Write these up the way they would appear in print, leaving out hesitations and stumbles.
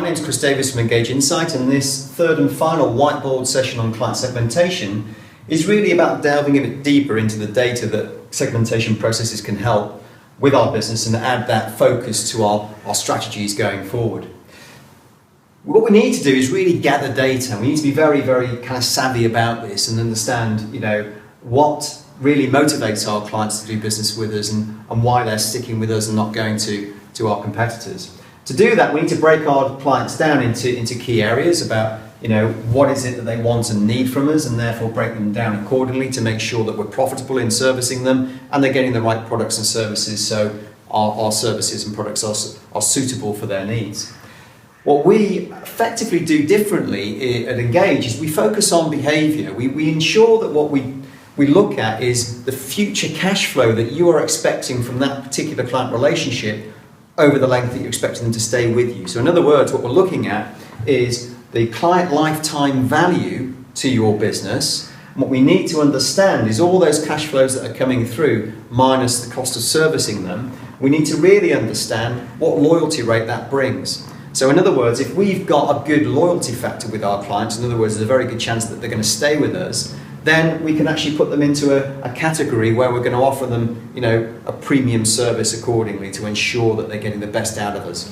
name's Chris Davis from Engage Insight, and this third and final whiteboard session on client segmentation is really about delving a bit deeper into the data that segmentation processes can help with our business and add that focus to our strategies going forward. What we need to do is really gather data. We need to be very, very kind of savvy about this and understand, what really motivates our clients to do business with us and why they're sticking with us and not going to our competitors. To do that, we need to break our clients down into key areas about, what is it that they want and need from us, and therefore break them down accordingly to make sure that we're profitable in servicing them and they're getting the right products and services so our services and products are suitable for their needs. What we effectively do differently at Engage is we focus on behaviour. We ensure that what we look at is the future cash flow that you are expecting from that particular client relationship over the length that you're expecting them to stay with you. So in other words, what we're looking at is the client lifetime value to your business. And what we need to understand is all those cash flows that are coming through minus the cost of servicing them. We need to really understand what loyalty rate that brings. So in other words, if we've got a good loyalty factor with our clients, in other words, there's a very good chance that they're going to stay with us, then we can actually put them into a category where we're going to offer them, a premium service accordingly to ensure that they're getting the best out of us.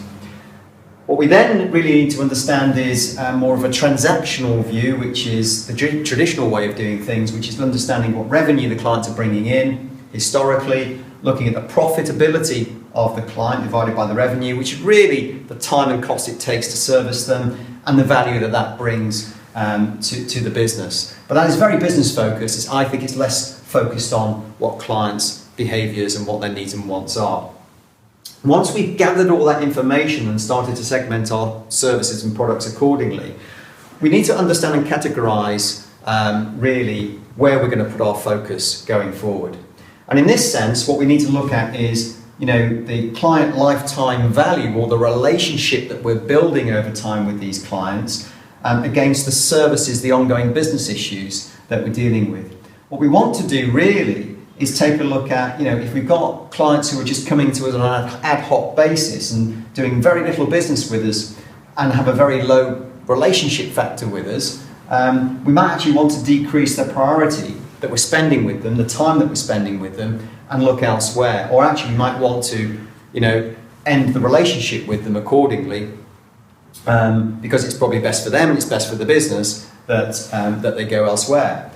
What we then really need to understand is more of a transactional view, which is the traditional way of doing things, which is understanding what revenue the clients are bringing in historically, looking at the profitability of the client divided by the revenue, which is really the time and cost it takes to service them and the value that brings to the business. But that is very business focused. I think it's less focused on what clients' behaviours and what their needs and wants are. Once we've gathered all that information and started to segment our services and products accordingly, we need to understand and categorise really where we're going to put our focus going forward. And in this sense, what we need to look at is the client lifetime value, or the relationship that we're building over time with these clients against the services, the ongoing business issues that we're dealing with. What we want to do really is take a look at, if we've got clients who are just coming to us on an ad hoc basis and doing very little business with us and have a very low relationship factor with us, we might actually want to decrease the priority that we're spending with them, the time that we're spending with them, and look elsewhere. Or actually we might want to, end the relationship with them accordingly, because it's probably best for them and it's best for the business that they go elsewhere.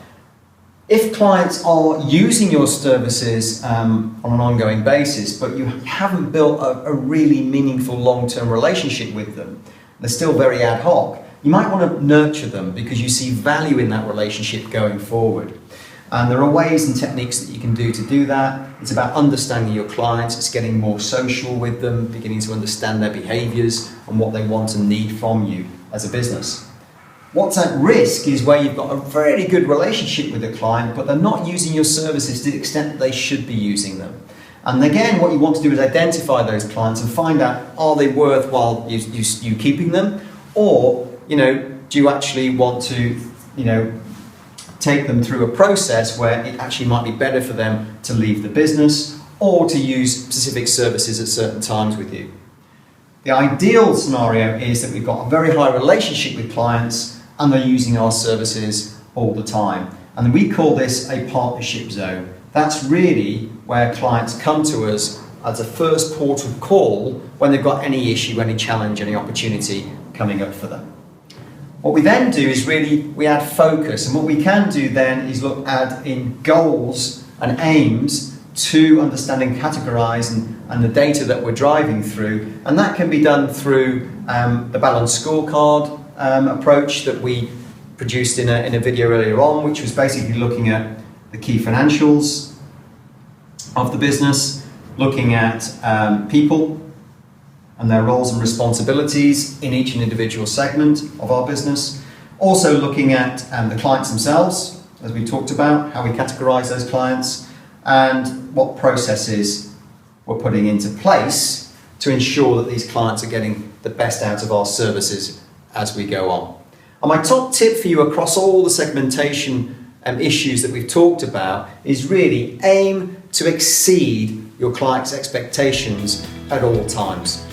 If clients are using your services on an ongoing basis, but you haven't built a really meaningful long-term relationship with them, they're still very ad hoc, you might want to nurture them because you see value in that relationship going forward. And there are ways and techniques that you can do to do that. It's about understanding your clients, it's getting more social with them, beginning to understand their behaviours and what they want and need from you as a business. What's at risk is where you've got a very good relationship with the client, but they're not using your services to the extent that they should be using them. And again, what you want to do is identify those clients and find out, are they worthwhile you keeping them? Or, do you actually want to, take them through a process where it actually might be better for them to leave the business or to use specific services at certain times with you. The ideal scenario is that we've got a very high relationship with clients and they're using our services all the time. And we call this a partnership zone. That's really where clients come to us as a first port of call when they've got any issue, any challenge, any opportunity coming up for them. What we then do is we add focus, and what we can do then is add in goals and aims to understand and categorise and the data that we're driving through, and that can be done through the balanced scorecard approach that we produced in a video earlier on, which was basically looking at the key financials of the business, looking at people and their roles and responsibilities in each individual segment of our business. Also looking at the clients themselves, as we talked about, how we categorise those clients, and what processes we're putting into place to ensure that these clients are getting the best out of our services as we go on. And my top tip for you across all the segmentation issues that we've talked about is really aim to exceed your clients' expectations at all times.